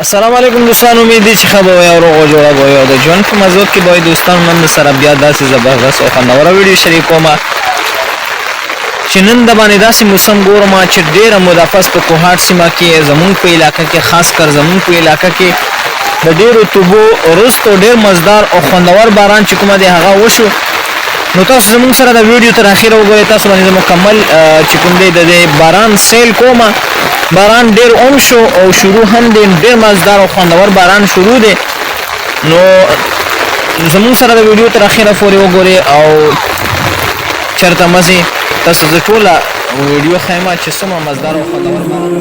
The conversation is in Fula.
السلام علیکم دوستان، امید دی چې ښه به وئ او روغ او جوړه به وئ او د ژوند په مزو کې به وئ. دوستانو نن در سره بیا داسې زبردست او خوندوره ویډیو شریکومه چې نن د باندې داسې موسم ګورم چې ډېره مدافس په کوهاټ سیمه کې زمونږ په علاقه کې خاص کر زمونږ په علاقه کې د ډېرو توبو وروسته ډېر مزدار او خوندور باران چې کومه دی هغه وشو. نو تاسو زمونږ سره د ویډیو تر اخره وګورئ. تاسو باندې مکمل چې کوم دی د باران سیل کومه. باران ډېر اون شو او شروع هم دی، ډېر مزدار او خوندور باران شروع دی. نو زمونږ سره د ویډیو تر اخره پورې وګورئ او چېرته مزې تاسو زه ټوله ویډیو ښیم چې څومره مزدار او خوندور باران